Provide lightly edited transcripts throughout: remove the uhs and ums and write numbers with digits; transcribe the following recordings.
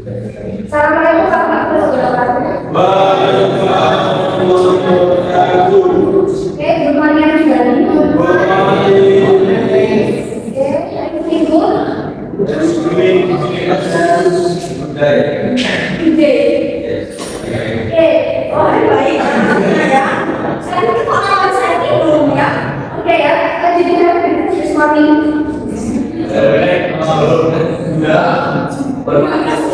Assalamualaikum warahmatullahi wabarakatuh. Waalaikumsalam. Oke, good morning everybody. Baik. Ya. Saya pengalaman saya ini belum ya. Oke ya. Jadi this morning. Terima kasih.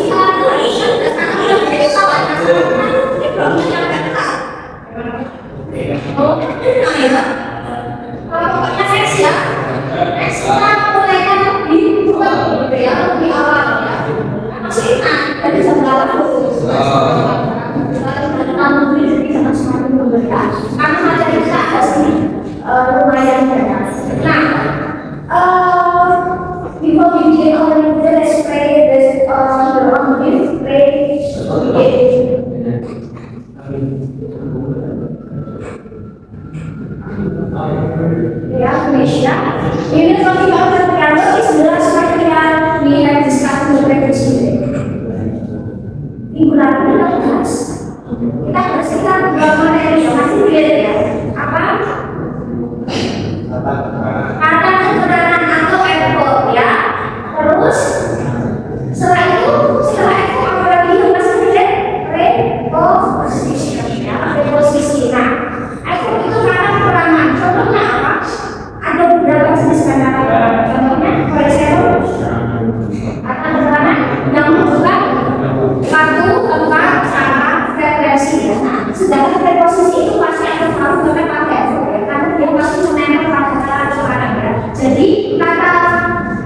Lumayan banyak. Nah, before we begin our lecture, let's pray. Ya, Indonesia. Ini kalau kita perhatikan di sebelah sebagian nilai diskus berprediksi. Minggu lalu kita bahas beberapa materi yang masih beda ya. Apa? Kata keterangan atau ekor ya. Terus setelah itu apa lagi yang masih beda? Preposisi ya, preposisi. Nah, ekor itu kata keterangan. Contohnya apa? Ada beberapa jenis kata keterangan. Contohnya, for example, kata keterangan yang menunjukkan waktu, tempat, cara, frekuensi. Nah, sedangkan preposisi itu pasti akan selalu pakai ekor ya, karena dia pasti menempel pada kata-kata. Jadi kata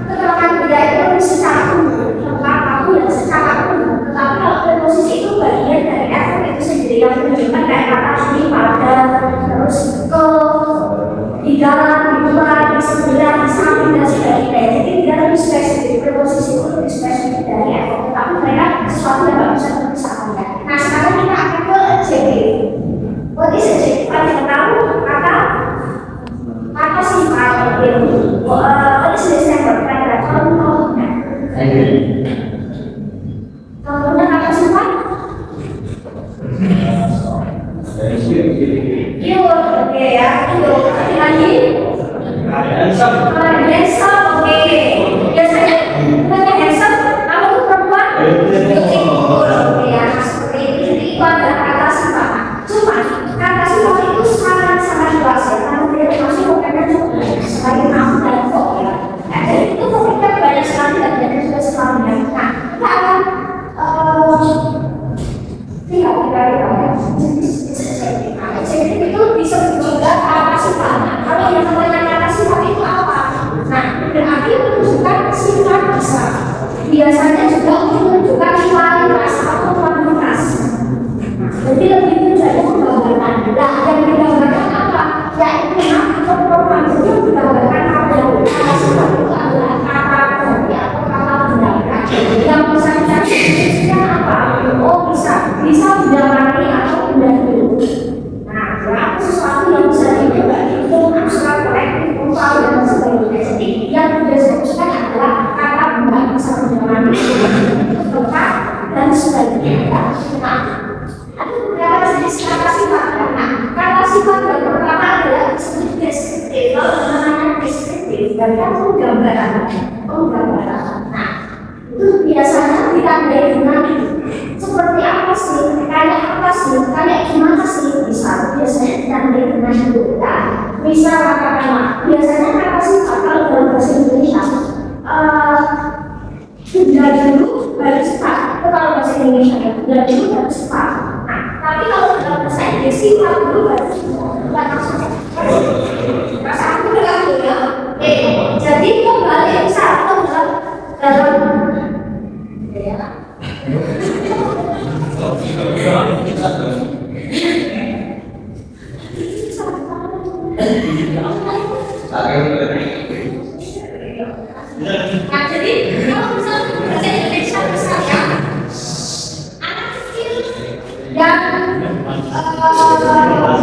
keterangan beda itu secara umum, tempat, waktu, dan secara umum. Tetapi kalau preposisi itu bagian dari efek itu sendiri yang menunjukkan kayak kata di, pada, terus ke, di dalam, di luar, di sebelah, di samping, dan sebagainya. Jadi tidak lebih spesifik. Preposisi itu lebih spesifik dari efek. Tetapi mereka sesuatu yang tidak bisa terpisahkan. Nah, sekarang kita akan ke adjektif. What is adjective? Kita tahu kata sifat itu. What is the example? Contohnya. Contohnya kata sifat. Cute, oke ya. Cute. Lagi. Handsome, oke. Biasanya bukannya handsome, kalau itu perempuan beautiful, oke ya. Seperti itu. Jadi itu adalah kata sifat. Cuma kata sifat itu sangat luas ya. Karena dia termasuk bukannya cuma sebagai nama dan kok ya. Jadi itu kita banyak sekali dan banyak juga selamanya. Nah, kita akan lihat kira-kira jadi itu disebut juga kata sifat. Kalau yang namanya kata sifat itu apa? Nah, berarti menunjukkan sifat besar. Biasanya juga menunjukkan kualitas atau kuantitas. Jadi lebih tujuannya menggambarkan. Nah, yang digambarkan apa? Yaitu atau program itu digambarkan pada kata sifat itu adalah kata ganti atau kata benda. Yang bisa dicari apa? Oh, bisa benda atau benda hidup. Nah, sesuatu yang bisa dibagi itu abstrak, kolektif, kompal, dan sebagainya. Jadi yang disebutkan adalah kata benda bisa menjalani tempat dan sebagainya. Nah, ada beberapa jenis kata sifat. Nah, kata sifat yang pertama adalah disebut deskriptif. Kalau namanya deskriptif, dan itu gambaran. Nah, itu biasanya ditandai dengan seperti apa sih, kayak apa sih, kayak gimana sih, biasanya ditandai dengan itu ya. Misal katakanlah, biasanya kata sifat kalau dalam bahasa Indonesia benda dulu baru sifat. Itu kalau bahasa Indonesia ya, benda dulu baru sifat. Nah, tapi kalau dalam bahasa Inggris sifat dulu baru sifat. Bukan maksudnya bahasa aku dengar dulu ya. Jadi kembali misal dalam nah, jadi kalau misalnya bahasa Indonesia misalkan anak kecil yang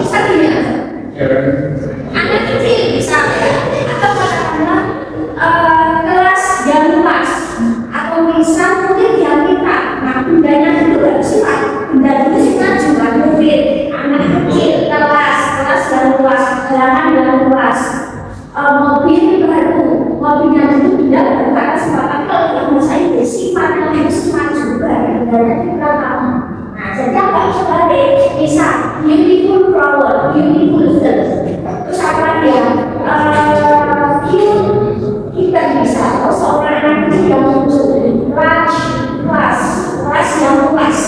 bisa gini anak kecil misalnya atau katakanlah kelas yang luas atau misal mungkin yang kita. Nah, gambarnya di belakang. Nah, jadi agak kebalik. Misal, beautiful flower, beautiful girl. Terus apa lagi ya? Kita bisa seorang anak kecil yang muncul, large, kelas yang luas,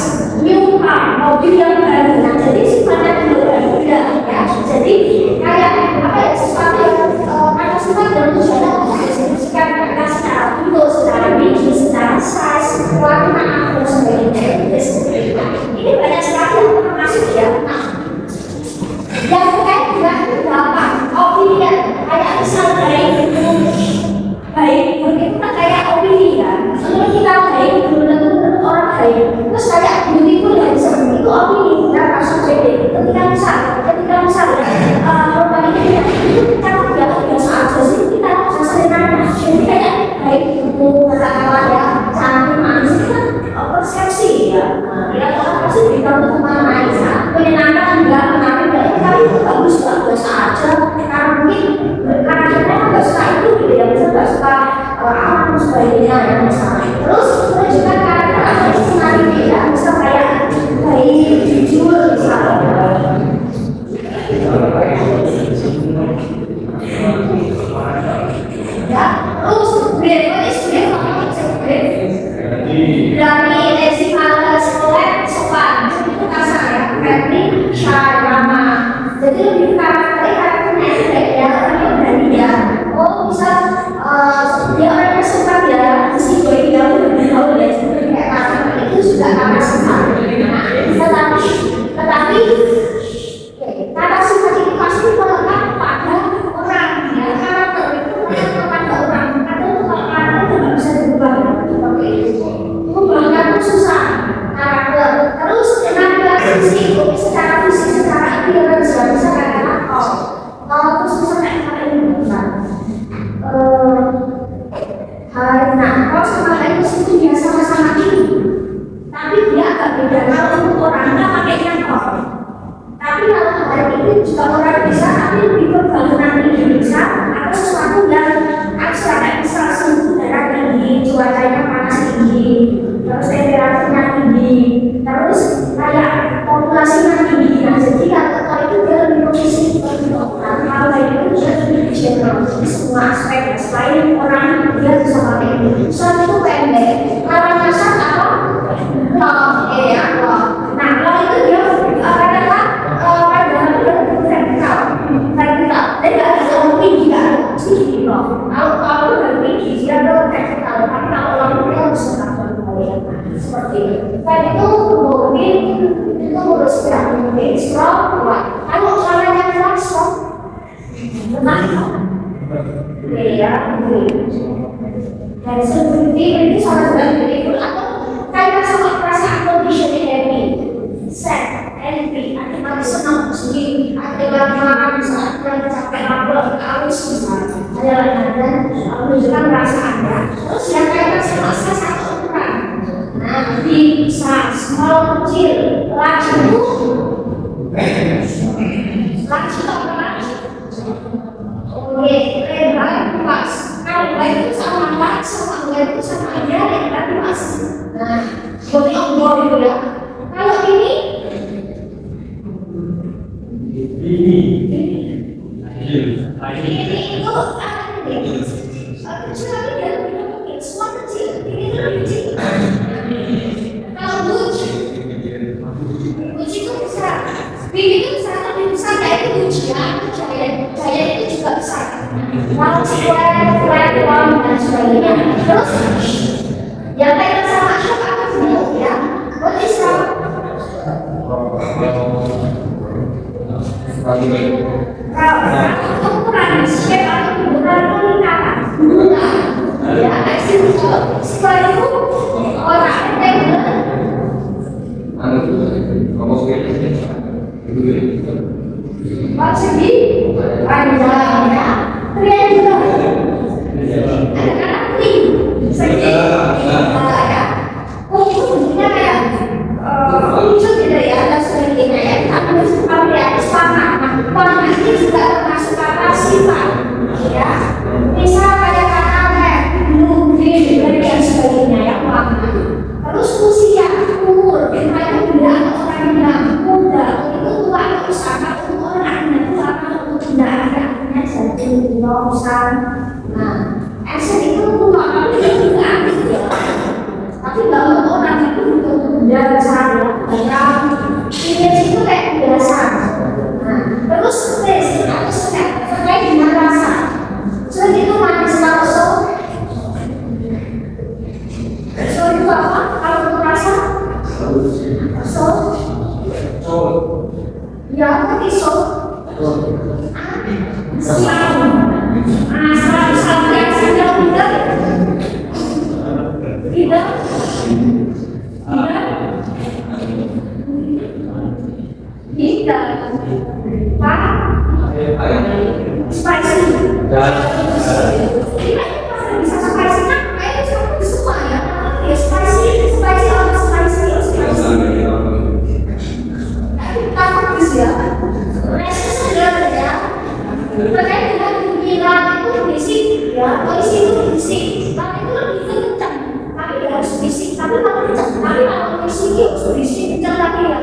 new car, mobil yang baru. Nah, jadi sifatnya berbeda ya. Jadi kayak apa ya, sesuatu yang ada sifat yang berbeda. Jika kita secara bentuk, secara biji, secara size, warna, dan sebagainya. Ini banyak sekali yang termasuk ya. Nah, yang terkait dengan pendapat, opinion, kayak misal baik, begitu kan kayak opini ya. Menurut kita baik, belum tentu menurut orang baik. Terus kayak beautiful ya, itu opini, bukan langsung jadi. Ketika misal orang ini itu kita biasa aja sih, kita sering nanya. Jadi kayak baik itu kata-kata ya, cantik, manis itu kan persepsi ya. Ya orang pasti berikan untuk mana ya. Menyenangkan enggak, menarik enggak, tapi itu bagus juga biasa aja. Karena mungkin karena kita nggak suka itu gitu ya, bisa nggak suka alam dan sebagainya ya misalnya. Terus menunjukkan karakter apa sih sebenarnya ya, bisa kayak baik, jujur misalnya. Ya, terus brave, what is brave? Apa itu brave? Berani, lazy, malas, polite, sopan. Itu kasar ya, friendly, shy, ramah. Jadi lebih karakternya ya, tapi berani ya. Oh, bisa dia orangnya suka ya, si boy dia lebih tahu ya, seperti kayak apa itu juga karena sifat. Tetapi kata sifat itu pasti melekat pada orang ya, karakter itu melekat pada orang. Atau karakter itu nggak bisa diubah seperti itu. Mengubahkan itu susah karakter. Terus tenaga fisik, secara fisik, secara appearance ya bisa katakan terus misalnya kayak ini bukan. Nah, kalau sama kayak itu dia sama-sama ini, tapi dia agak beda. Kalau untuk orang nggak pakai nyangkok, tapi kalau kayak ini juga orang bisa, tapi lebih berbangunan ini bisa atau sesuatu yang abstrak kayak misal suhu udara tinggi, cuacanya panas tinggi, terus temperaturnya tinggi, terus kayak populasinya tinggi. Nah, jadi kalau itu dia lebih posisi kalau kayak itu dia lebih general semua aspek. Selain orang dia bisa pakai ini, soal itu pendek, lawan masa apa? Nah, kalau itu dia katakanlah pada vertikal, dan nggak ada orang tinggi kan, tinggi loh. Kalau udah tinggi dia vertikal, tapi kalau orang itu harus seperti itu. Dan itu mungkin itu harus mungkin strong, kuat. Kalau orangnya kuat strong, benar. Ya, dan seperti ini sangat beautiful atau kayak sama perasaan condition happy, sad, happy, ada yang senang sedih, ada yang marah, saat yang capek, lapar, haus, misalnya, ada yang menunjukkan perasaannya. Terus yang kayak sama satu ukuran, nah bisa small, kecil, large itu, large itu apa large? Oke, lebar, luas. Kalau lebar itu sama large, sama lebar itu sama aja, lebar luas. Nah, seperti obor itu ya. Kalau ini itu apa ini? Kecil dia lebih kecil, semua kecil. Ini itu lebih kecil. Kalau buci itu besar. Ini itu besar lebih besar dari ujian, jaya itu juga besar. Kalau square, dan sebagainya. Terus yang kayak sama syok apa bentuk ya? What is that? Ukuran shape atau ukuran lingkaran. Ya, square itu orang rectangle. Persegi panjang ya, triangular. Ada segi, ya. Itu bentuknya kayak lucu gitu ya, ada seginya ya. Tapi di atas panah. Nah, panah ini juga termasuk kata sifat, ya. Misal kayak kata red, blue, green, dan sebagainya. tidak Pak spicy. Ini pasti bisa spicy kan? Kayaknya campur semua ya. Ya spicy, spicy atau spicy. Tapi bisa ya. Rasa segala ya. Makanya kita bilang itu berisik ya. Polisi itu berisik. Tapi itu lebih kencang. Tapi dia harus berisik. Tapi kalau kencang, tapi kalau berisik itu harus berisik kencang lagi ya.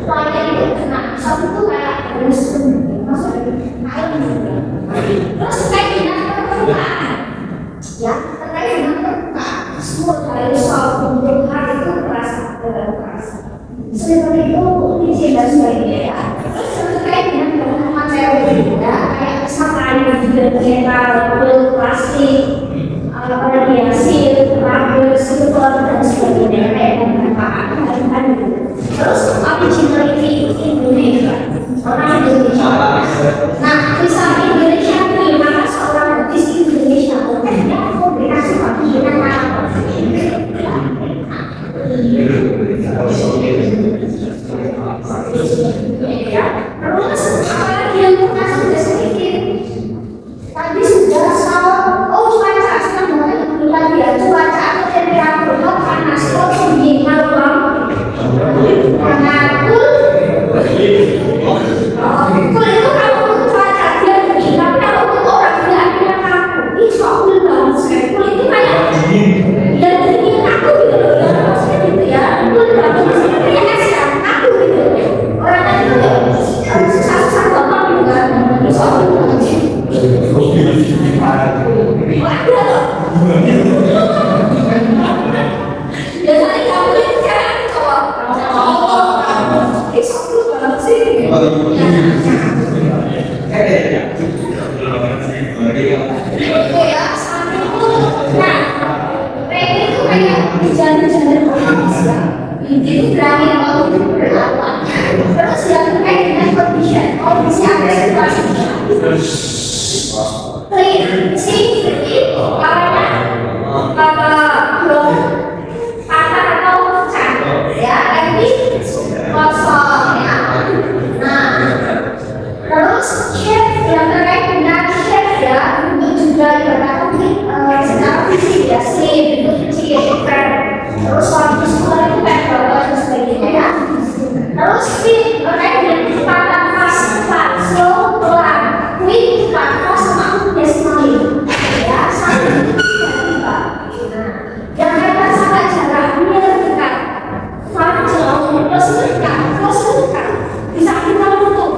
Soalnya itu kena satu tuh kayak harus masuk air terus terkait dengan permukaan ya terkait dengan permukaan semua dari soal pembunuhan itu terasa seperti itu izin dan sebagainya ya terus terkait dengan bahan materi ya kayak misalkan metal plastik radiasi rubber silver dan sebagainya kayak permukaan terus originality Indonesia orang Indonesia. Nah, bisa Indonesia nih, maka seorang artis Indonesia dia komunikasi bagi dengan terus apalagi yang kita sudah sedikit tadi sudah soal cuaca senang banget lagi ya cuaca atau temperatur panas kok dingin malam karena Kul itu kalau untuk cuaca dia begini, tapi kalau untuk orang dia akhirnya kaku. Ini soal banget sekali. Kul itu kayak ya dingin kaku gitu loh. Ya maksudnya gitu ya. Kul banget seperti es ya kaku gitu. Orang itu susah-susah gampang gitu kan. Ini soal banget sih. Ada loh. Biasanya kamu itu cewek cowok. Ini soal banget sih. Itu ya, sampai itu, nah, pengen itu kayak jalan-jalan habis ya. Itu berani kalau itu berlawan. Terus yang terkait dengan kondisi agresivitas. Clean, sih, karena belum patah atau pecah, ya, ini kosong ya. Nah, terus chef yang terkait dengan chef ya untuk juga dikatakan secara fisik ya slim itu fisik ya chef terus waktu sekolah itu kayak bapak dan sebagainya ya terus speed terkait dengan kecepatan fast cepat slow pelan quick cepat fast sama decimal ya sampai tiba-tiba yang hebat sangat jarak near dekat far jauh plus dekat bisa kita tutup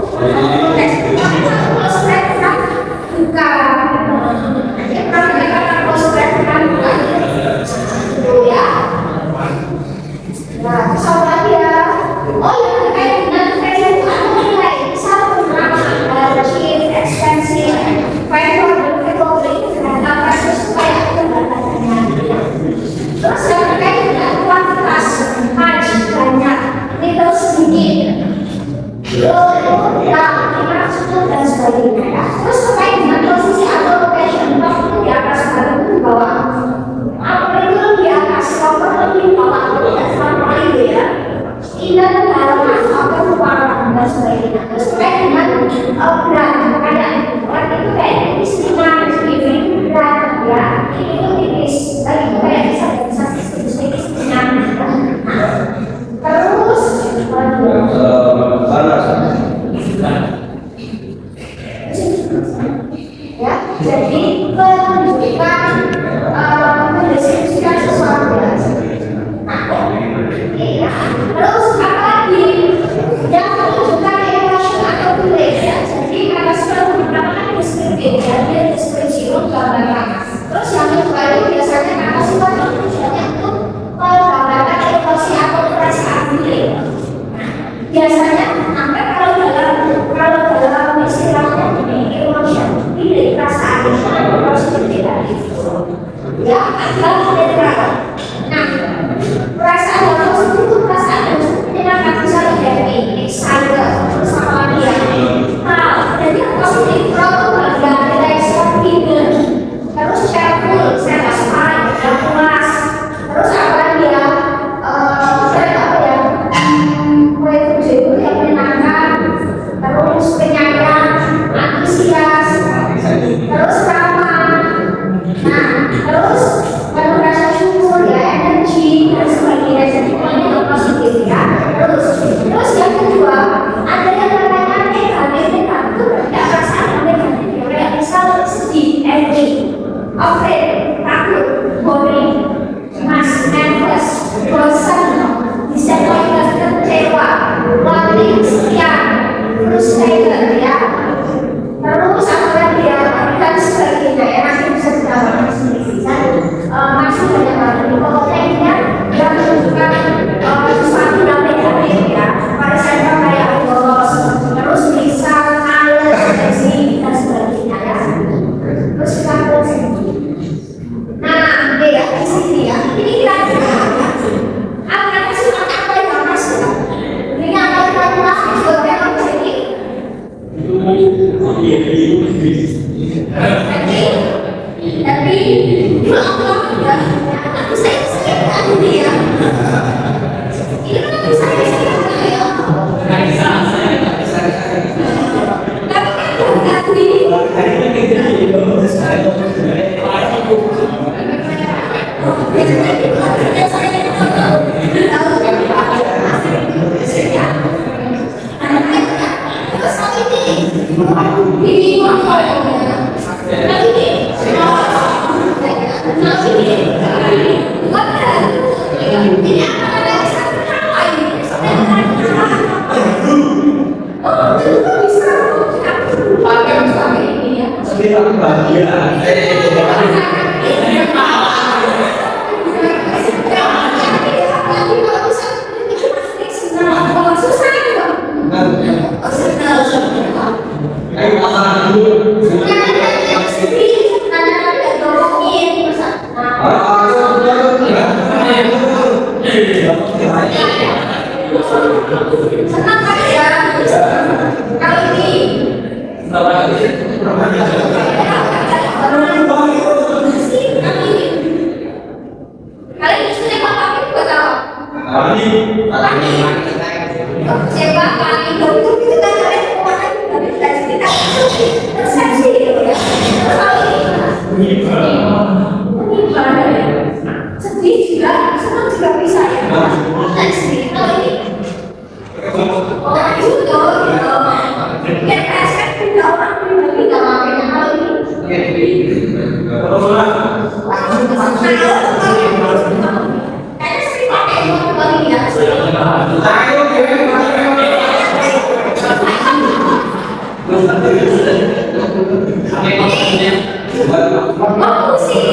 terus yang terkait dengan kuantitas harus banyak little sedikit dan sebagainya. Terus terkait dengan posisi atau location waktu di atas batu itu di bawah. Apa itu di atas, waktu itu di bawah, sama itu ya. Indah halaman atau ruangan dan sebagainya. Terus terkait dengan berat, kayak orang itu kayak istimewa, ini berat ya. Ini itu tipis, lagi itu kayak bisa tipis terus ya, jadi menunjukkan mendeskripsikan sesuatu ya. Iya. Terus apa lagi yang menunjukkan emotion atau feeling ya. Jadi kata terus stagger ya, terus apa lagi ya, dan sebagainya ya, nanti bisa ditambahkan sendiri kan, masih banyak banget. Pokoknya ini yang menunjukkan sesuatu yang negatif ya, pada saat kayak bolos, terus bisa males, depresi dan sebagainya ya. Terus kita terus nah, ya di sini ya, ini kira-kira apa sih apa yang masuk? Ini apa yang masuk sebagai apa sih? Tapi apa ya? Aku saya tahu dia. Ini kan saya ya. Tapi kan aku ini. Senang kan ya? Kalau ini kalian justru pakai buat apa? Siapa kali itu kita kalian kemarin tapi kita persepsi gitu ya. Terus kalau ini sedih juga, senang juga bisa ya. Sedih kalau ini orang itu ya aspek juga orang pribadi nggak makanya kalau ini kayaknya sering pakai bagi ya. Mau sih.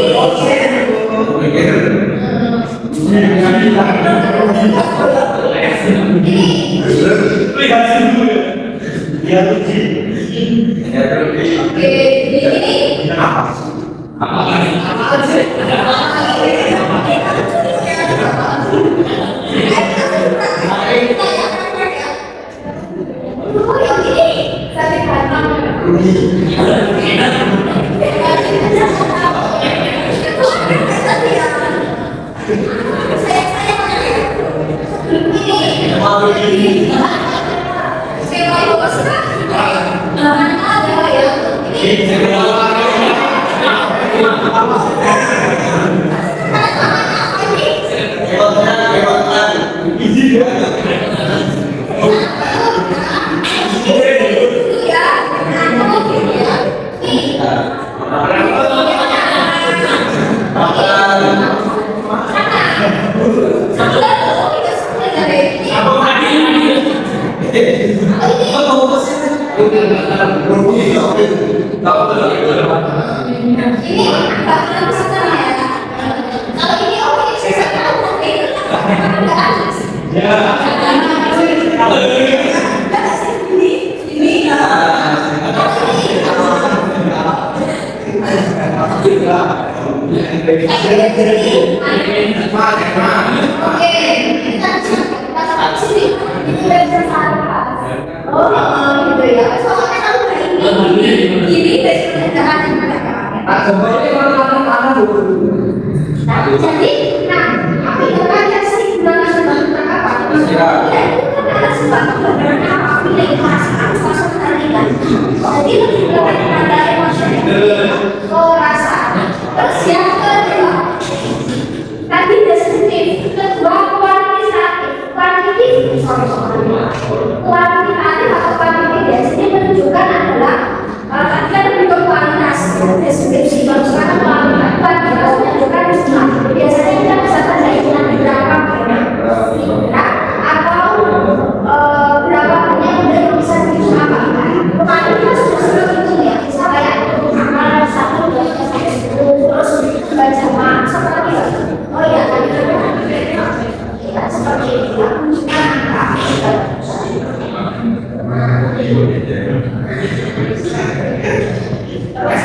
Kuantitatif atau kuantitatif ini menunjukkan adalah kita lebih ke kualitas deskripsi bagus karena kuantitas menunjukkan jumlah. Biasanya kita bisa baca dengan berapa banyak atau berapa banyak yang bisa dihitung apa ya, menunjukkan angka. Terus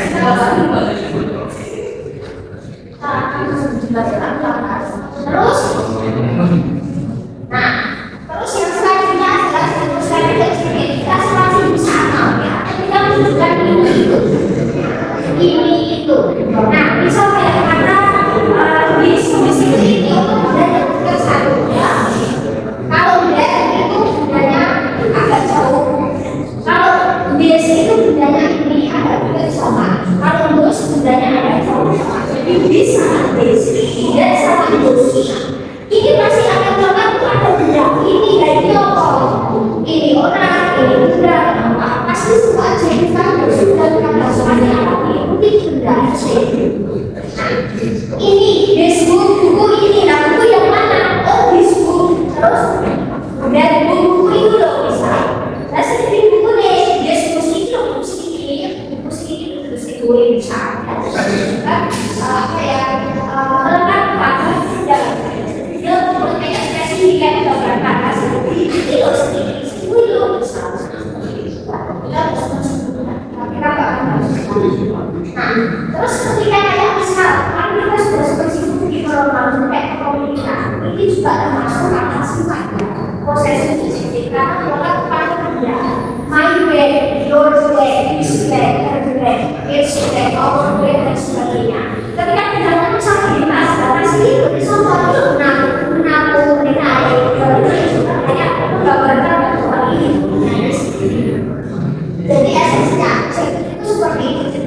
kita terus, nah, terus yang selanjutnya adalah selanjutnya kita masih bisa ya, kita menunjukkan ini itu. Nah, bisa kayak kata di solusi ini dan ke satu ya. Kalau dan itu bundanya agak jauh. Kalau des itu bundanya ini agak sama. Kalau dos bundanya agak jauh. Jadi bisa des dan sama dos. Ini masih akan melakukan ada benda ini dan ini apa? Ini orang, ini benda. Pasti semua jadikan sudah kata semuanya apa? Ini benda. Ini disebut buku ini, nah buku yang mana? Oh disebut terus dan buku itu loh bisa. Nah seperti buku nih, disebut ini loh, buku ini terus itu bisa. Apa ya? Melekat pada dalam dia kayak spesifik gambar kata seperti itu loh, itu loh bisa. Nah, terus ketika kayak misal, kalau kita sudah spesifik di program kayak komunikasi, ini juga termasuk kata sifatnya posesif ketika melakukan pada benda, my way, your way, his way, her way, its way, our way dan sebagainya. Ketika tidak misalnya di bahasa itu sama itu menampung mengenai kayak menggambarkan hal ini. Jadi esensinya itu seperti itu.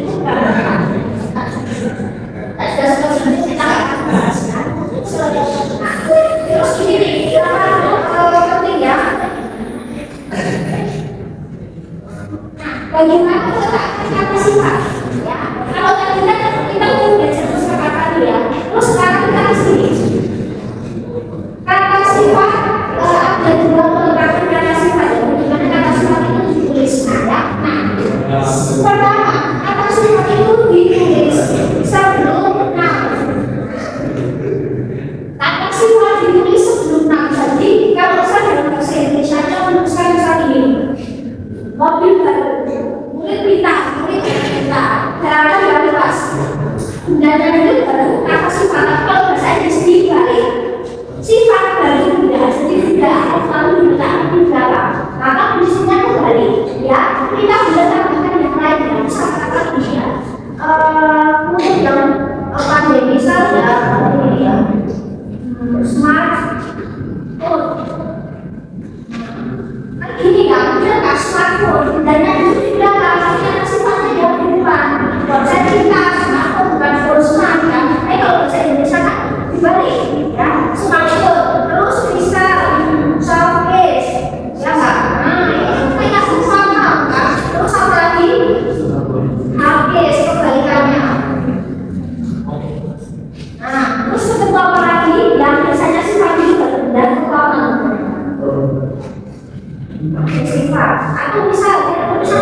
Terus ini penting ya. Bagaimana kata sifat? Ya, kalau kita udah terus kata ya. Terus sekarang kita kesini. Kata sifat ada dua pelengkapan kata sifat. Bagaimana kata sifat itu ditulis? Nah, pertama kata sifat itu ditulis sebelum noun. Kata sifat ditulis sebelum noun. Jadi kalau saya dalam bahasa Indonesia menuliskan misalnya ini mobil baru, mungkin kita, daratan baru pas, dan itu baru kata sifat. Kalau bahasa Inggris dibalik, sifat baru tidak, jadi tidak lalu tidak, maka fungsinya kembali. Ya, kita bisa tambahkan yang lain, bisa katakan dia untuk yang pandemi misalnya ini ya, smartphone. Ini kan kita smartphone dan itu tidak karena sifatnya yang depan. Konsep kita smartphone bukan full smart kan? Kalau bahasa Indonesia kan dibalik ya, smartphone terus bisa soft case ya nggak? Nah itu kayak sama kan? Terus apa lagi? Hard case kebalikannya. Nah terus ketemu apa lagi? Yang biasanya sifat itu dan kekuatan. Sifat atau misal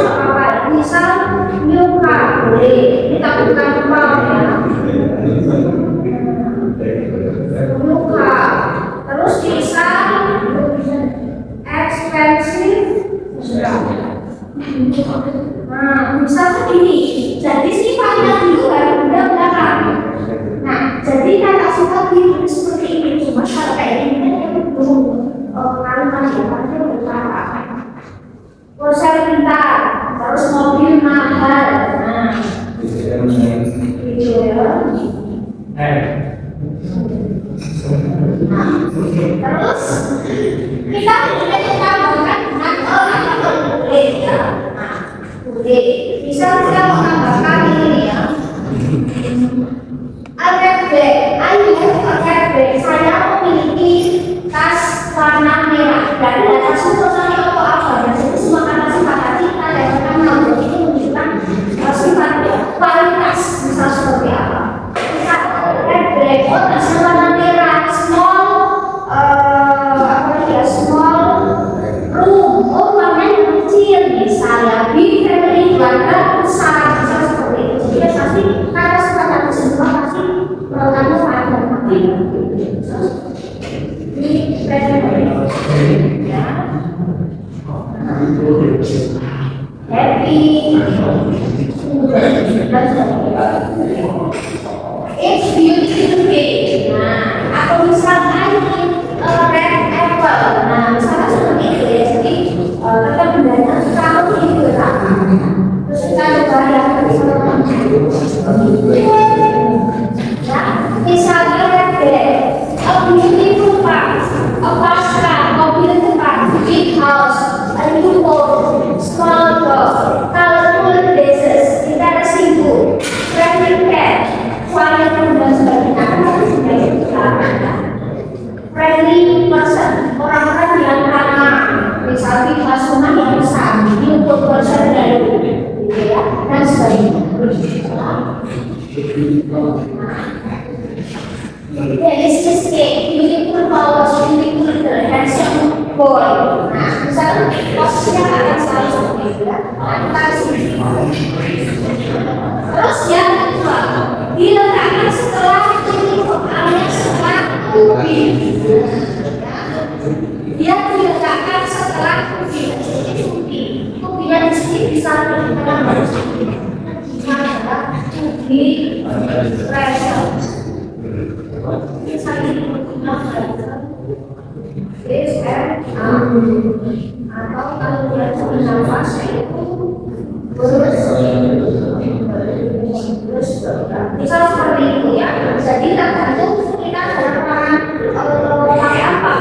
apa? Misal nyuka boleh, ini tapi bukan kepala ya. Nyuka, terus bisa expensive. Nah, misal begini. Jadi sifatnya dulu baru benda belakang. Nah, jadi kata sifat itu seperti ini. Cuma kalau kayak ini kan dia belum kalimat ya, dia berkata ponsel pintar, terus mobil mahal. Nah, gitu ya. Nah, terus kita boleh tambahkan dengan orang atau boleh ya. Nah, boleh. Misal kita mau tambahkan ini Ya. Happy. It's beautiful day. Nah, atau misalkan red apple. Nah, misalnya seperti itu ya. Jadi kita bendanya kalau digerak. Terus kita coba yang bersama. Ya, misalnya red bear, a beautiful park, a pasta, mobil park, big house, a new boat, small dog, colorful dresses, kita ada sibuk, friendly cat, quiet dan sebagainya. Friendly person, orang-orang yang ramah, misalnya di kelas rumah yang besar, new person dari gitu ya, dan sebagainya. This is a beautiful flowers, beautiful girl, handsome boy. Nah, misalnya posisinya akan selalu seperti itu ya. Nah, kita sini. Terus yang kedua, diletakkan setelah tubuh alias setelah tubuh. Dia diletakkan setelah tubuh. Tubuhnya di sini bisa digunakan tubuh pressure. Atau kalau dia bernafas itu terus misal seperti itu ya. Jadi tergantung kita dalam pakai apa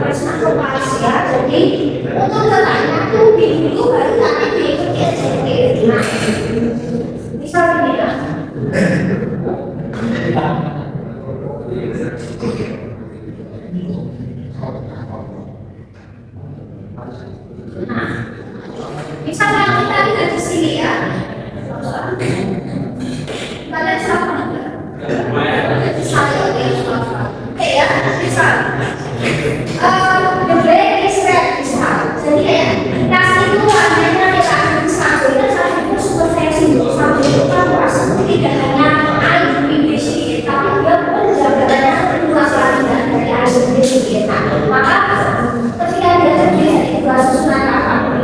presentasi ya. Jadi untuk letaknya tuh dulu baru nanti diikuti. Nah, misal ini ya. Misalnya kita lihat di sini ya, kita lihat sama ya, misal the bed is red, misal. Jadi ya, tas itu warnanya ya satu, itu satu itu super seksi, satu itu kan luas, tidak hanya air pipis sedikit, tapi dia pun jabatannya luas lagi dari air pipis sedikit. Maka ketika dia terdiri dari dua susunan kapal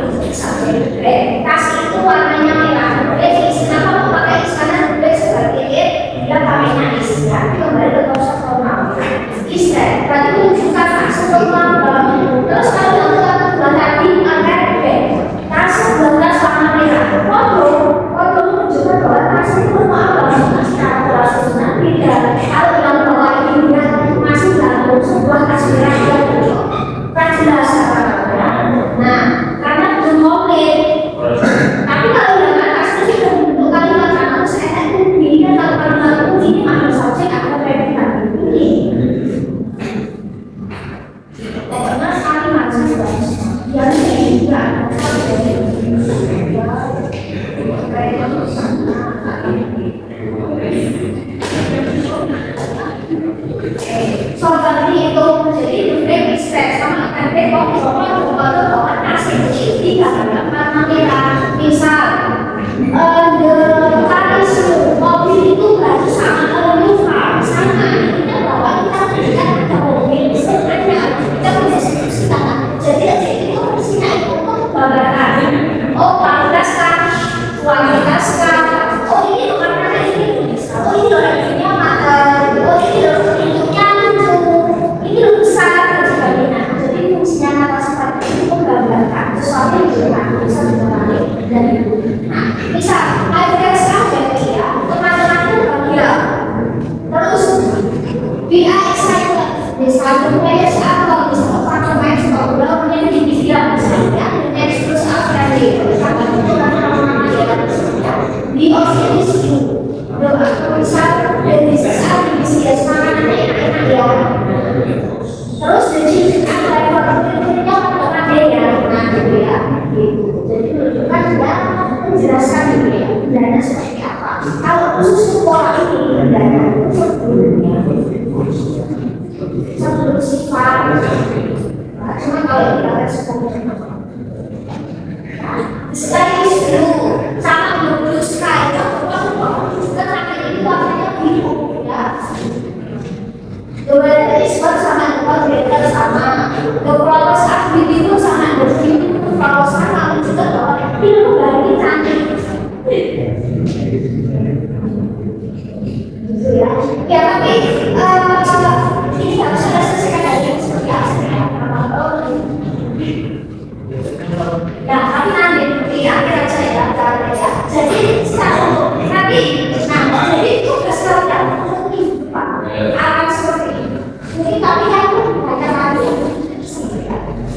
tas itu warnanya merah. Jadi kenapa memakai istana sebagai dia pakainya istana kembali ke konsep formal. Istana berarti menunjukkan maksud formal. Terus kalau yang kedua tadi ada tas sebelah warna merah. Foto menunjukkan bahwa tas itu formal secara susunan tidak. Kalau yang bawah ini masih dalam sebuah tas merah yang kan jelas. Nah, karena belum komplit. Tapi kalau yang atas itu sudah bentuk kalimat karena saya ini kan kalau kalimat ini mana saja ada predikat ini. Karena kalimat saja yang juga seperti itu. Jadi lebih stres sama kan kalau asing tidak karena merah. Misal mobil itu berarti sama lupa sama kita bahwa kita ada mobil sebenarnya kita punya diskusikan. Jadi itu harusnya untuk bagaimana kualitas kan, kualitas kan. Oh ini warnanya ini, oh ini warnanya mata, oh ini bentuknya lucu, ini lebih besar dan sebagainya. Jadi fungsinya kata seperti itu menggambarkan sesuatu yang bisa dimengerti dan itu. Nah, misal ada sekarang ya, teman-teman itu bahagia. Terus be excited. Misalnya players atau misalnya pemain sepak bola punya di bidang misalnya express friendly. Misalnya itu nama-nama di office itu. Atau misal dari sisi semangatnya enak ya. Terus dari sisi driver itu orang beda, nah gitu ya. Gitu. Jadi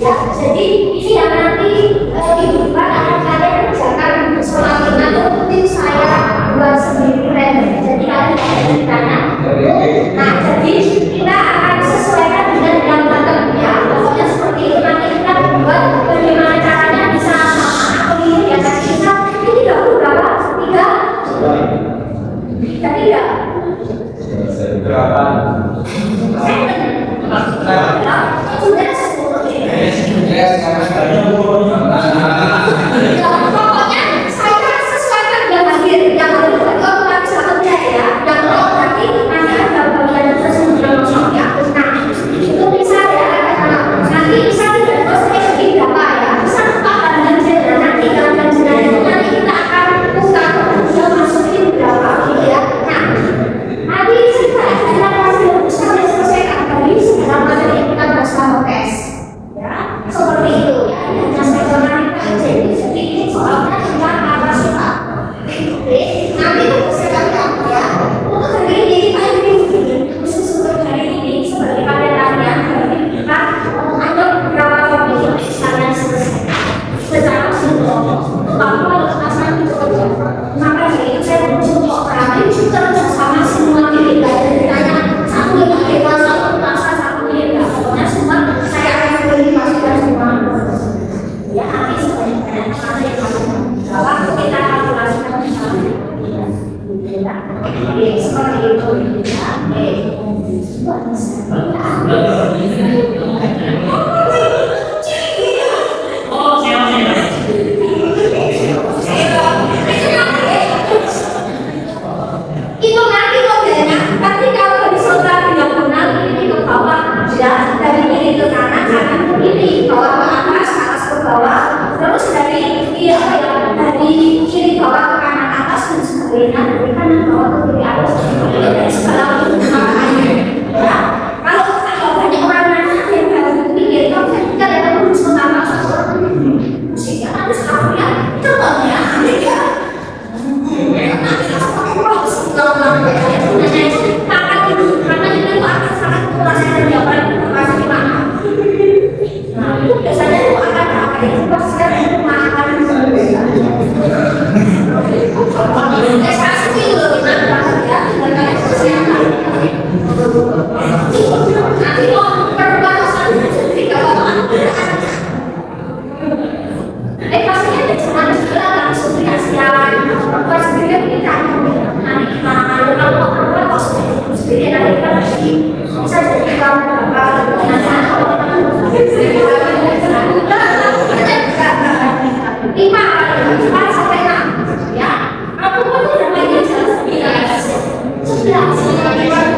Ya, jadi ini yang nanti minggu depan akan kalian kerjakan semakin atau mungkin saya buat sendiri random. Jadi kalian bisa ditanya. Nah, jadi kita akan sesuaikan dengan yang ya. Pokoknya seperti itu nanti kita buat bagaimana caranya bisa sama atau ini ya tadi kita ini 30 berapa? 3 Berapa? Sudah 10 Ya, sekarang pokoknya saya sesuaikan yang hadir yang hadir itu otomatis akan ya yang nanti ada bagian tersebut ya. Nah itu bisa ya nanti bisa tidak terus kayak berapa ya bisa lupakan dan jenah nanti dan jenah itu nanti kita akan buka yang masukin berapa gitu ya. Nah nanti setelah kita masih sampai selesaikan tadi sekarang materi yang kita bahas sama tes ya seperti itu ya dan saya jadi sedikit soalnya tentang kata suka. Nanti saya akan ya untuk hari ini kita ini khusus untuk hari ini sebagai pelajaran hari kita ada beberapa topik yang kalian selesaikan secara keseluruhan. Lalu ada pasangan itu maka dari itu saya mencoba kami terus sama semua diri belajar ditanya satu lima dewa satu masa satu diri pokoknya semua saya akan beri masukan semua. Ya nanti sebenarnya waktu kita kalkulasikan bersama seperti itu itu nanti modelnya tapi kalau disebar tidak benar ini ke bawah ya dari kiri ke kanan kanan ke kiri bawah ke atas atas ke bawah terus dari dari kiri bawah ke kanan atas dan sebagainya dari kanan bawah ke kiri atas dari segala macam makanya ya kalau banyak orang nanya yang harus dipikir kalau kita lihat terus pertama musiknya harus ya contohnya ya karena itu akan sangat kurang dan jawaban masih gimana. Nah itu biasanya itu akan apa itu proses makan esasi itu lebih banyak ya dengan kesehatan. Nanti mau perbatasan ketika pastinya ada cuma juga langsung dikasih pas juga kita nanti kalau sendiri nanti kita bisa jadi lima sampai 6 ya aku pun udah main jelas 11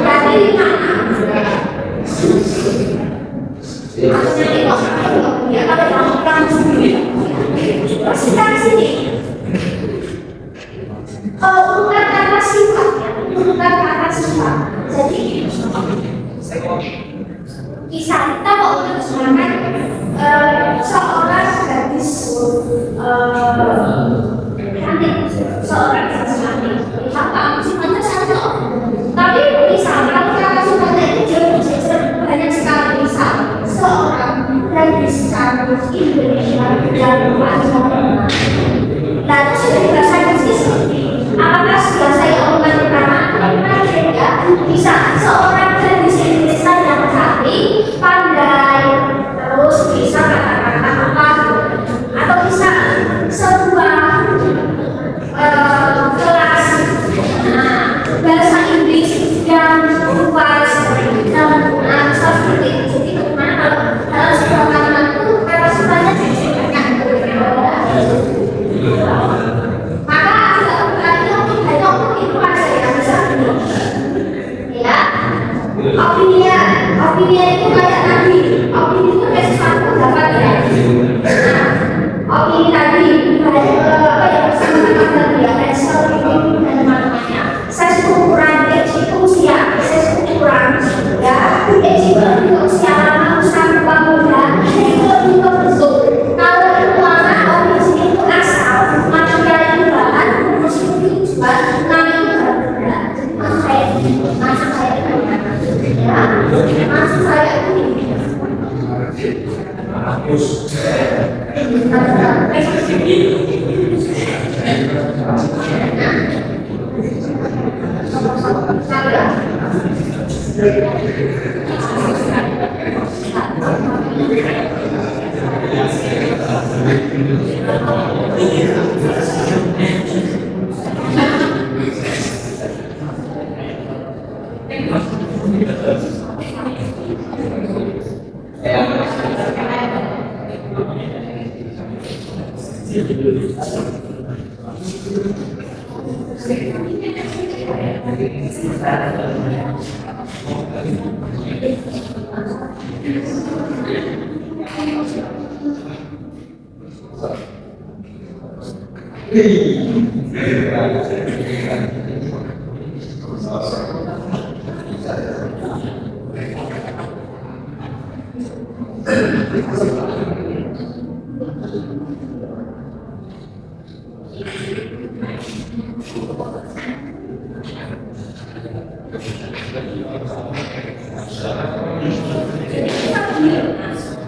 berarti 5 ya kalau yang sendiri masih dari sini urutan kata sifat ya urutan kata sifat jadi kisah kita mau menerjemahkan seorang gadis cantik seorang gadis cantik apa sifatnya saja tapi misalkan kata sifatnya itu banyak sekali misal seorang gadis cantik Indonesia yang luar lalu sudah dirasakan sih apakah sudah saya omongkan pertama ya bisa seorang gadis Indonesia yang cantik pandai terus bisa kata-kata apa atau bisa sebuah kelas bahasa Inggris yang luas dan seperti itu jadi bagaimana kalau sebuah kalimat itu kata sifatnya banyak maka tidak berarti itu ada yang bisa ya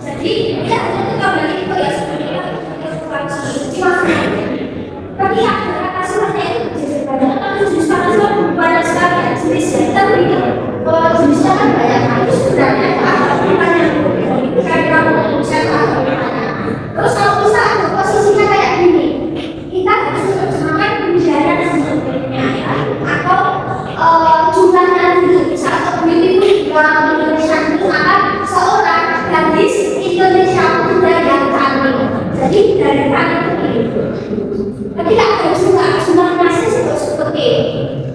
Jadi ya kembali itu ya sebenarnya tapi ya kata sebenarnya itu sebenarnya kan jenis panas banyak sekali ya jenisnya tapi jenisnya kan banyak itu sebenarnya pertanyaan kayak kamu misalnya terus kalau bisa posisinya kayak gini kita harus menerjemahkan pembicaraan yang sebenarnya atau jumlahnya gitu misalnya pemilih Indonesia itu akan seorang gadis Indonesia muda yang cantik jadi dari cantik itu tapi tidak harus juga nasi seperti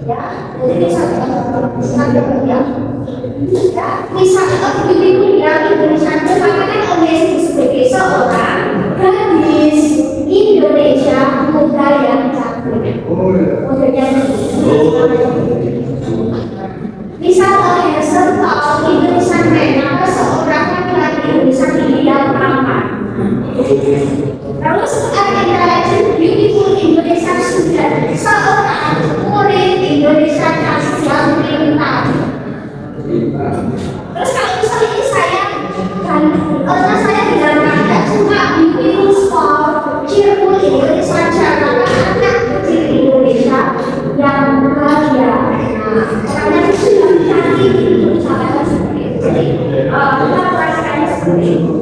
ya jadi misalnya ya misalnya pemilih yang Indonesia itu maka kan Indonesia sebagai seorang gadis Indonesia muda yang cantik modelnya misal handsome tall Indonesian man atau seorang laki-laki Indonesia ideal tampan terus intelligent beautiful Indonesia student seorang murid Indonesia kasih yang pintar terus kalau misalnya ini saya kan karena saya di dalam kata cuma beautiful sport cheerful Indonesia karena anak kecil Indonesia yang bahagia karena itu yang cantik itu sangat seperti itu jadi kita merasakannya seperti itu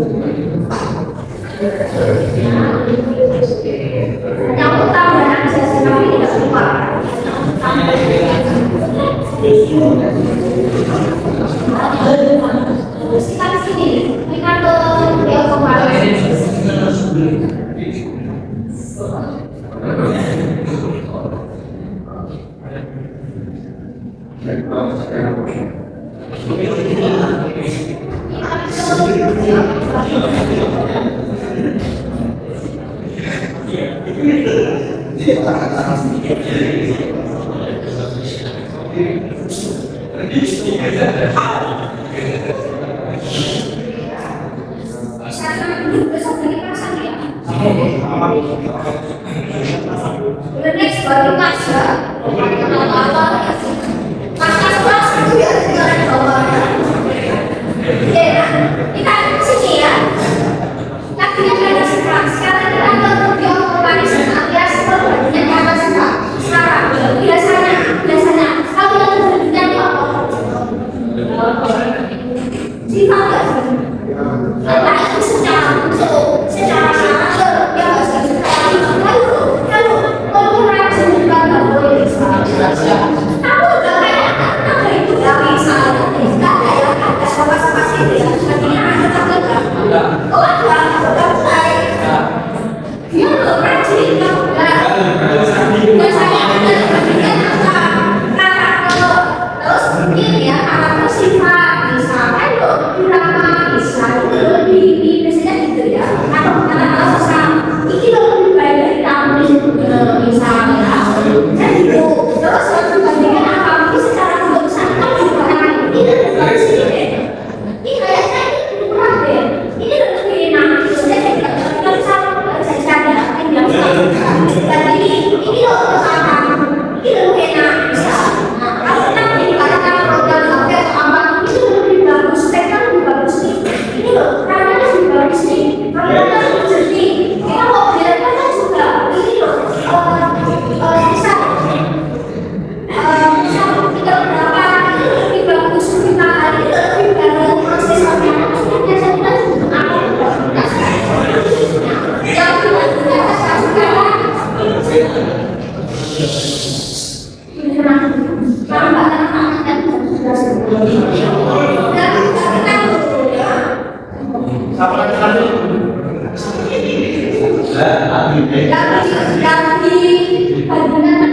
yang utama dan saya sekali tidak lupa kita di sini kita ke yang kemarin the next body mass ya mas itu ya jalan bawah ya kita sini ya lakinya ada sekarang kita ke video organisasi alias perbandingan kapasitas sekarang biasanya kalau yang berbeda itu apa sifat ya entah itu secara bentuk secara nama ya kalau rajin juga nggak boleh bandingkan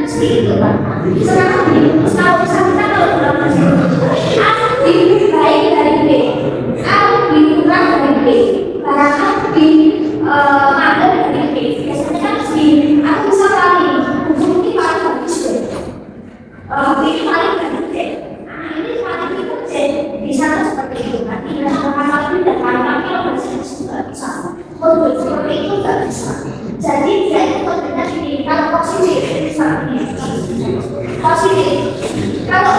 seperti itu kan. Sekarang gini, kalau kita dalam A lebih baik dari B, A lebih kurang dari B, barang A lebih mager dari B. Biasanya kan aku bisa paling ujung ini paling bagus B, ini paling bagus C. Nah ini paling bagus C, bisa seperti itu kan. Tidak sama-sama ini dan paling kalau bersih juga bisa. Kalau seperti itu nggak bisa. Jadi dia itu berbeda ini kalau positif misalnya positif. Kalau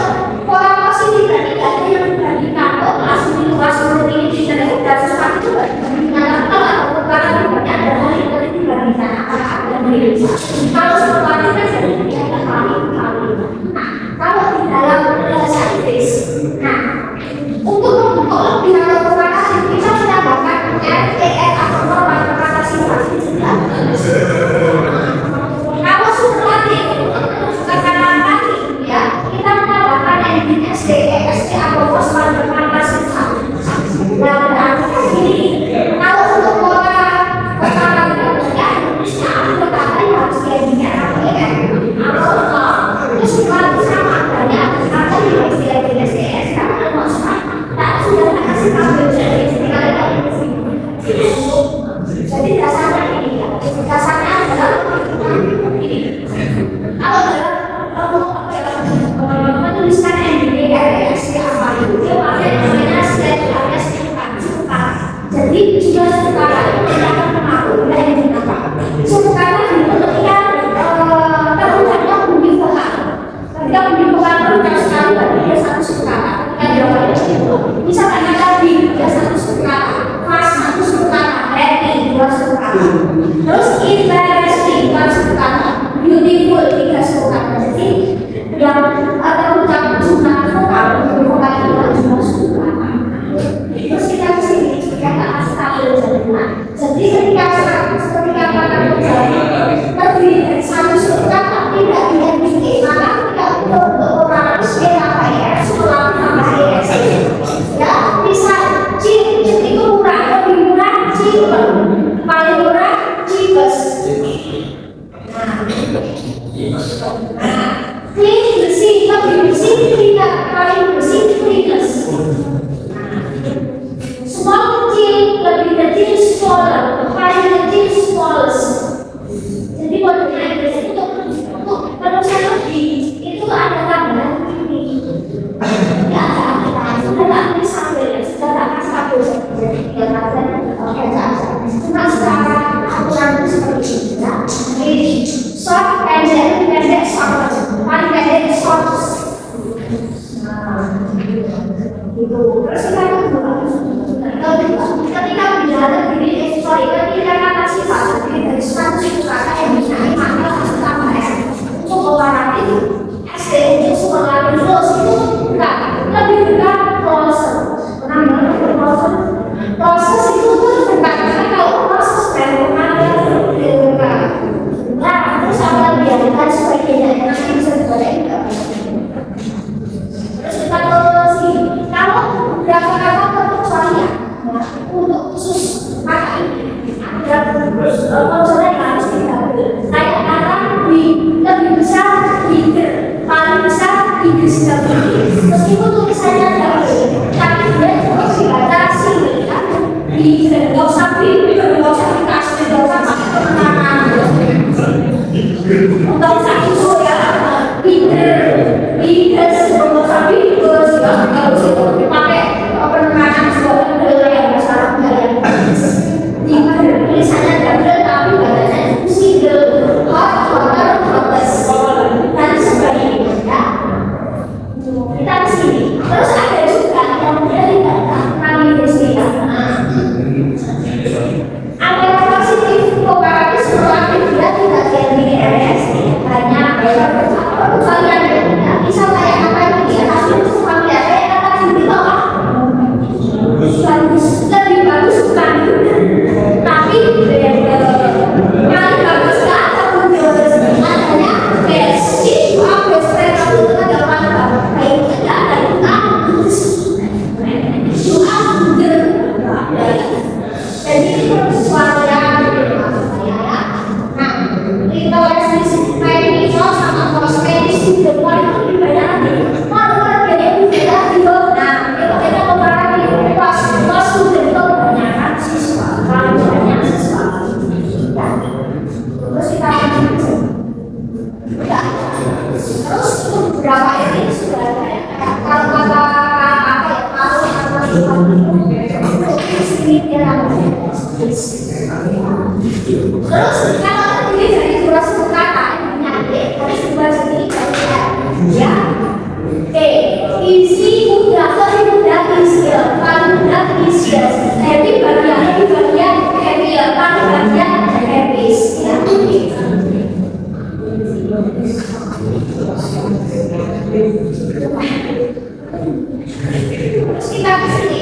orang positif berarti tidak ada yang dibandingkan. Oh langsung di luar seperti ini tidak ada sesuatu juga dibandingkan. Kalau perkara banyak ada hal yang tidak dibandingkan apa yang berbeda. Kalau seperti itu jadi dia ada kali. Nah kalau di dalam bahasa Inggris, nah untuk lebih akurat kita menambahkan RTR atau kata sifat. Kalau superlatif kata-kata ya kita menambahkan engine SDE atau kosman berkata sifat. Nah berarti ini kalau untuk kata-kata ya harusnya aku berkata harus engine atau itu superlatif sama adanya kata di engine SDS karena kosman tak sudah kasih kabel jadi jadi dasarnya ini ya, dasarnya adalah ini. Kalau dalam menuliskan NDRS apa itu dia pakai namanya SDRS suka. Jadi juga suka itu tidak akan mengaku bila ini apa. Suka itu ketika terutama bunyi vokal. Ketika bunyi vokal itu sekali berarti dia satu suka. Ketika jawabannya itu misalkan tadi dia satu suka, pas satu suka. Terus interesting kan suka, beautiful tiga suka. Jadi yang terucap jumlah vokal itu jumlah suka. Terus kita kesini kita kasih tahu jadi ketika kata terjadi lebih dari satu suka tapi tidak identik maka tidak untuk orang miskin apa ya sekolah tambah ya bisa cip itu murah lebih murah cip paling murah cheapest. Clean bersih lebih bersih tidak paling bersih cleanest. Small kecil lebih kecil smaller paling kecil smallest. Jadi modelnya Inggris itu untuk penulisan lebih itu ada tambahan ini. Ya ada sudah tak sampai sudah tak sampai jadi tinggal ada cuma secara aturan itu seperti ini ya. Ini short pendek short paling pendek short. Gitu. Terus ketika bicara ketika kata sifat dari satu kata yang dinamai maka pertama ya untuk komparatif SD untuk superlatif itu enggak lebih dekat proses itu tuh dekat karena kalau proses nah terus apa lagi ya kita sebagainya nanti bisa dibolehkan. Terus kita kalau berapa kata kecualian untuk khusus kata ini ada konsolnya harus diambil kayak kata lebih besar bigger paling besar bigger meskipun tulisannya double tapi dia terus dibaca single kan bigger nggak usah bigger nggak usah dikasih nggak usah pakai penenangan nggak usah itu ya bigger nggak usah bigger ya nggak usah pakai penenangan sebuah yang besar yang bigger tulisannya double tapi bacanya single hot water hotness dan sebagainya ya. Kita kesini terus ada juga yang dari data kami di sini ada positif komparatif superlatif dia tidak jadi RS banyak kalian ya bisa kayak apa ini ya tapi itu kami ada yang kata sini apa bagus lebih bagus bukan tapi paling bagus kan ataupun adanya best itu best friend itu ada apa kayak tidak ada jadi itu sesuatu yang nah Terus kalau terdiri dari dua suku kata yang menyatu, harus dibahas ini ya. Oke, isi mudah, lebih mudah isi, paling mudah isi. Happy bagian happy, paling bagian happy. Ya, terus kita kesini,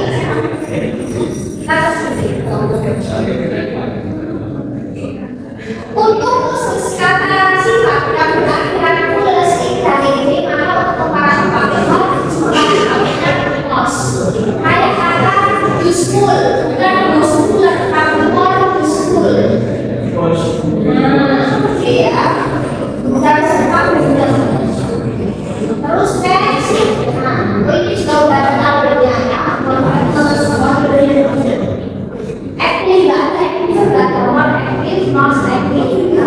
untuk khusus kata sifat yang berakhir plus dan ini maka untuk para pembaca seperti mos kayak kata useful bukan useful tapi more useful. Ya dan sempat benar. Terus next, ini juga udah tahu ya. Active nggak active juga nomor active not active ya.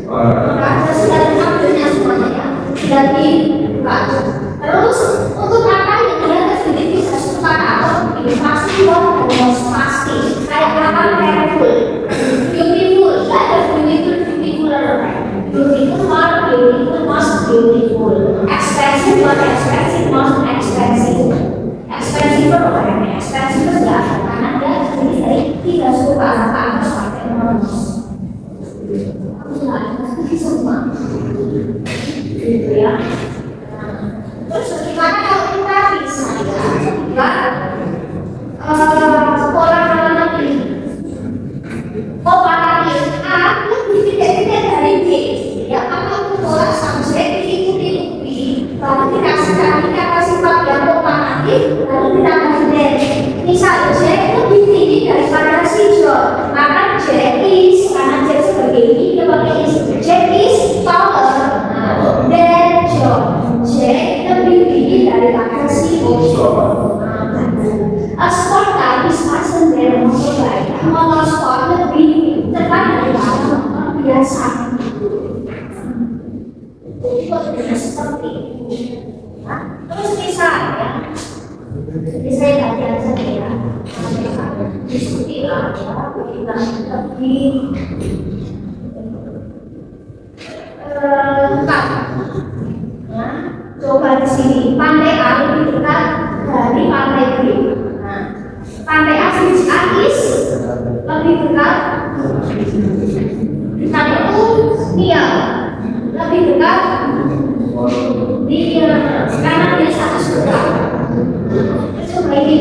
Karena sudah ambilnya semuanya ya. Jadi terus untuk kata yang dia terjadi bisa suka atau pasti pasti kayak kata careful, beautiful, ada beautiful most beautiful, expensive most expensive, expensive enggak karena dia sendiri dari tidak suka apa sampai enormous. Aku nggak ngerti semua, gitu ya. Terus bagaimana kalau kita bisa juga sekolah dalam negeri? Oh, pakai A lebih tidak dari B. Ya, apapun pola subjek diikuti B, lalu dikasih kata sifat yang komparatif, lalu ditambah Z. Misal Z lebih tinggi daripada si John, maka Z is karena Z sebagai ini dia pakai is. Z is taller than John. Z lebih tinggi daripada si John. A sport car is faster than a motorbike. Motor sport lebih cepat daripada motor biasa. Itu seperti itu. Terus misalnya, jadi saya kajian saja ya, diskusi lah, kita lebih dekat. Ya, coba di sini, pantai A lebih dekat dari pantai B. Pantai Asis lebih dekat pantai Nia lebih dekat di karena dia satu suka. Coba ini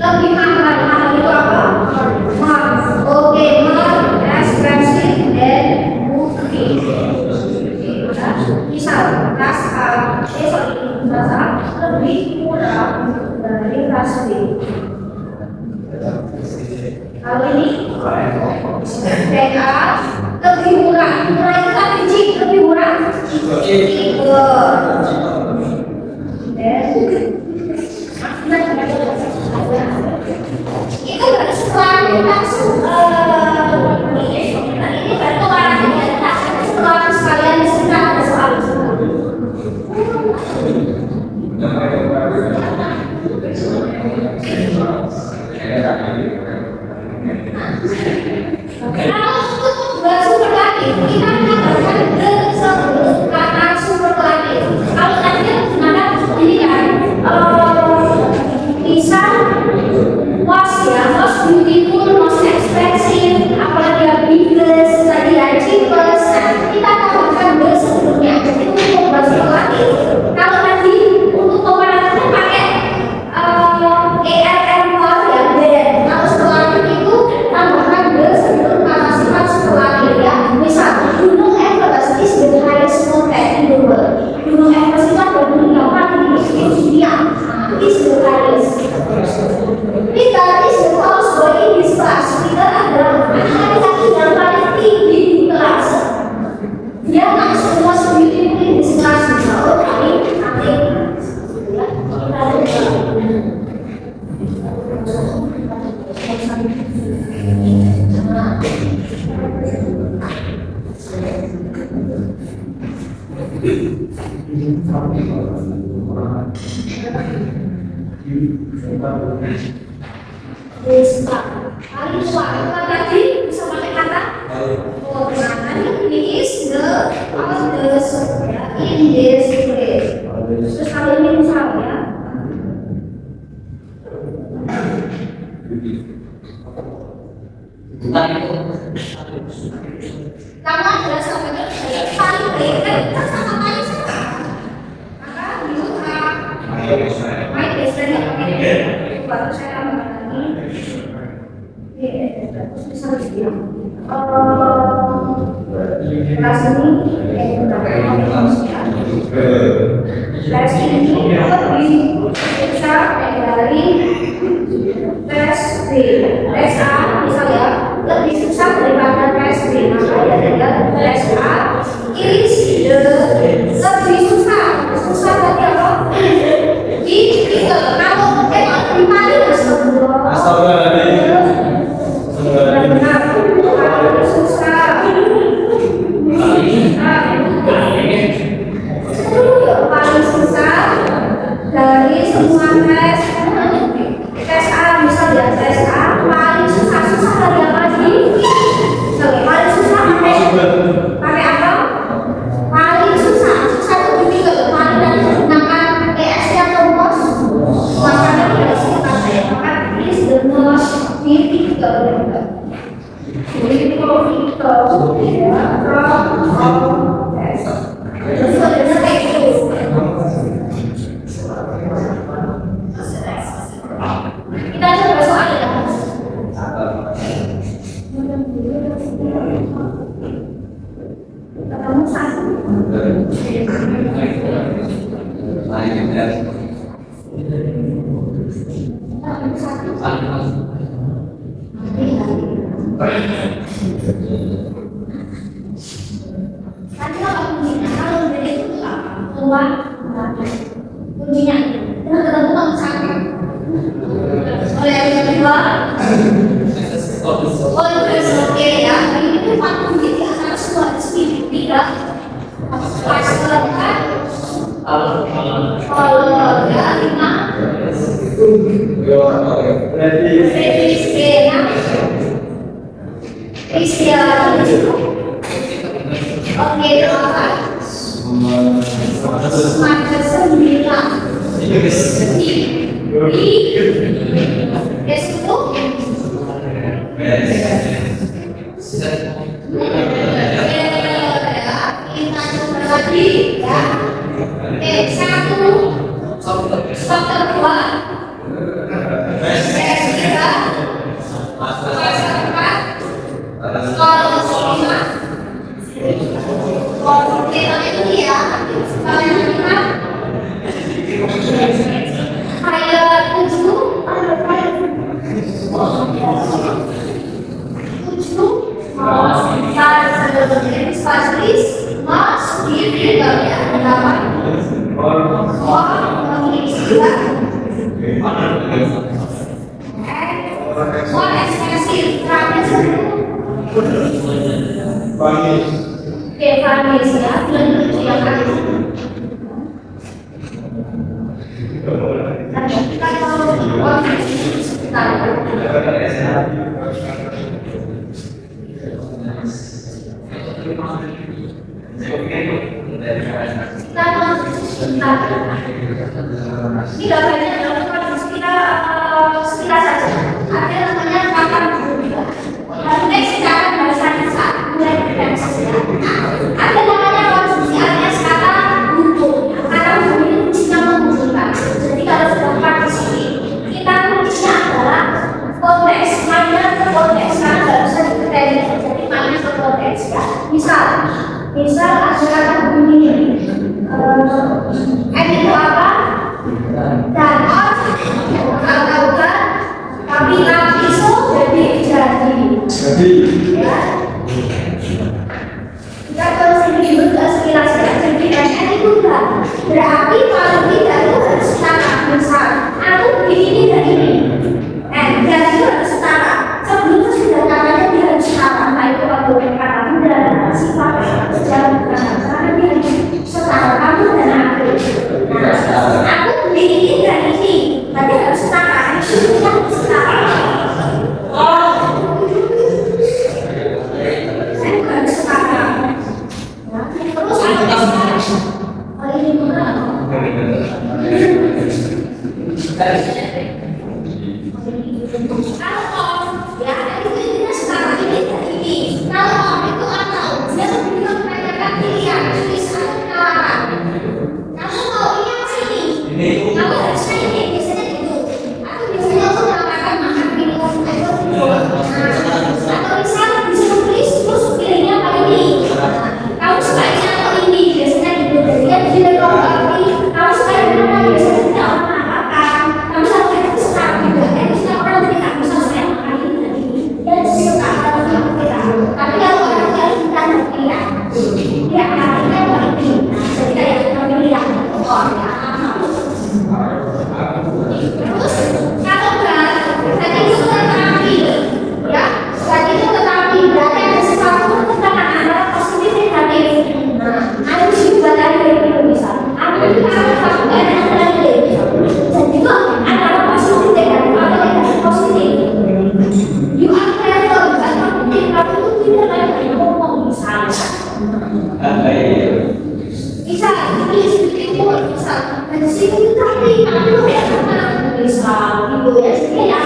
lebih mahal itu apa? Oke, more expensive than movie. Misal, kelas lebih murah dari kelas B. Kalau ini PA lebih murah itu kan kecil, lebih murah. Itu setelah langsung ini baru warnanya setelah sekalian disini ada soal kalau untuk dua superlatif kita menggunakan sebelum kata superlatif. Kalau tadi menggunakan ini kan bisa was ya, most beautiful, most expensive, Bisa. Paling tua. Kalau tadi bisa pakai kata oh, nah, ini is the oldest ya, in this place. Terus kalau ini misal ya. Kamu adalah sama dengan paling baik kan sama paling sama. Maka bisa main biasanya baru saya tambahkan lagi. Bisa dibilang kelas ini kelas ini lebih besar dari tes B. Tes A misalnya lebih susah daripada tes B. Maka ya tes A is lebih susah dari apa? Kalau di paling paling susah dari semua tes A misalnya tes A paling susah dari apa sih? Paling susah pakai apa? Paling susah itu difficult paling dari menggunakan ES atau MOS makanya tidak suka saya maka is the most difficult ya from test. Terus sebenarnya kayak gitu. Kita coba soal ya. Ketemu satu. Nanti kalau dari itu keluar kuncinya ketemu nomor satu. Oleh yang kedua, oke ya. Ini tuh patung gitu karena semua speed tidak pas kan. Kalau ya lima. Oke, maka 9 Tidak banyak dalam sekitar saja. Ada namanya papan juga. Lalu secara bahasanya saat mulai berpensi. Ada namanya konsumsi alias kata buntu. Kata buntu ini kuncinya menghubungkan. Jadi kalau sudah pakai sini, kita kuncinya adalah konteks. Mainnya ke konteks. Karena nggak bisa dipreteli. Jadi mainnya ke konteks ya. Misal ada kata buntu ini. Itu apa? Dan kalau bukan tapi itu jadi ya kita terus ini juga sekilas jadi dan itu kan berarti kalau tidak itu harus setara misal aku begini dan ini dan itu harus setara sebelumnya sudah katanya dia harus setara nah itu kalau kata benda sifat sejarah karena dia harus setara Misal, ini sedikit misal, ada sini tapi aku ya karena misal ibu ya sedikit ya.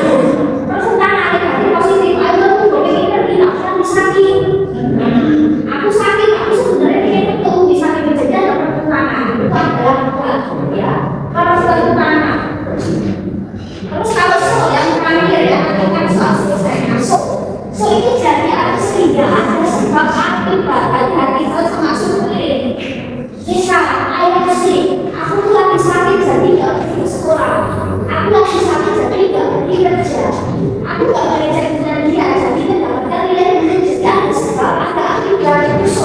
Terus tentang ada positif, aku tuh berpikir tidak akan sakit. Aku sakit, aku sebenarnya itu bisa kejadian dapat kekurangan. Itu adalah ya. Kalau sudah kekurangan. Terus kalau soal yang terakhir ya, kan soal selesai masuk. So itu jadi ada sehingga ada sebab akibat hati itu termasuk kulit. Misal, ayah kasih, aku tuh lagi sakit jadi gak pergi ke sekolah. Aku lagi sakit jadi gak pergi kerja. Aku gak belajar dengan dia jadi mendapatkan nilai yang jadi ada sebab ada akibat itu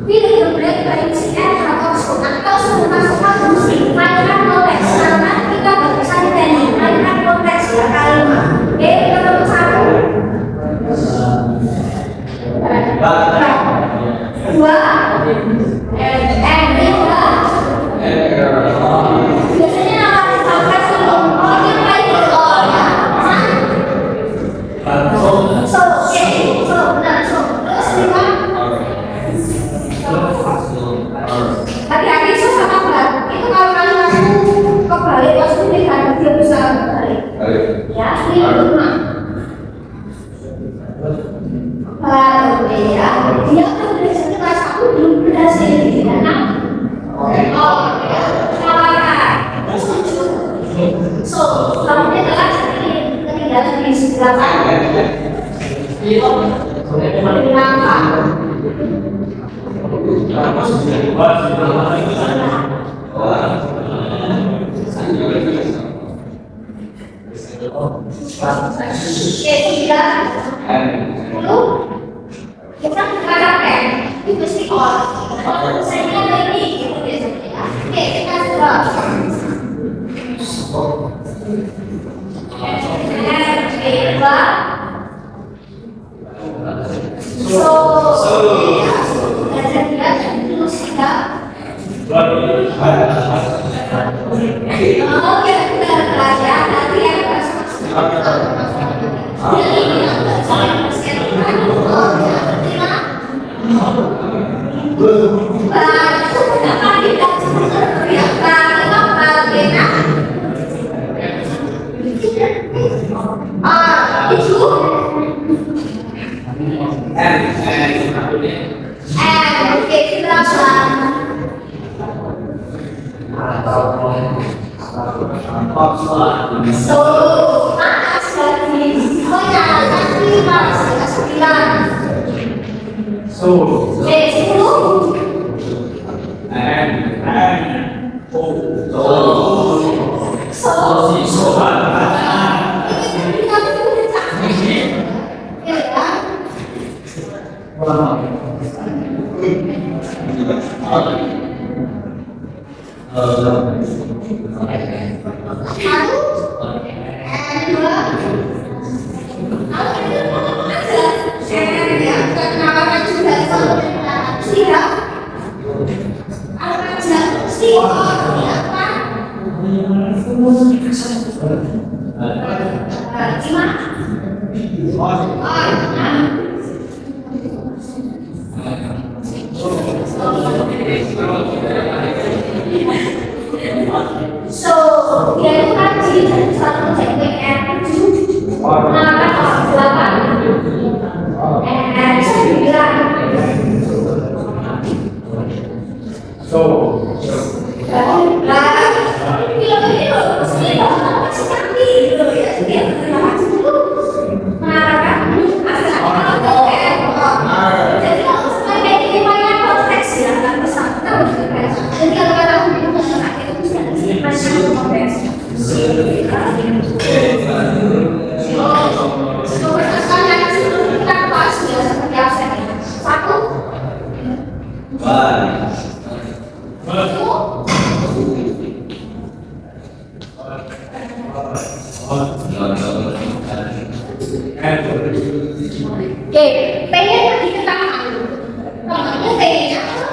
pilih yang baik baik atau sebenarnya musik mainkan konteks karena kita nggak bisa ditanya mainkan konteks ya kalimat kalau satu dua biasanya nama sampai sebelum yang lain terus lima hati-hati sama berat itu kalau kalian kebalik pasti tidak dia bisa balik ya ini rumah baru ya dia kan berhasil kelas aku belum berhasil ya nah ya salah so kalau dia telah ketinggalan di sebelah kita mengharapkan itu mesti orang saya ini gitu biasanya. Oke, kita coba. Oke, pengen diketahui. Namanya pengen apa?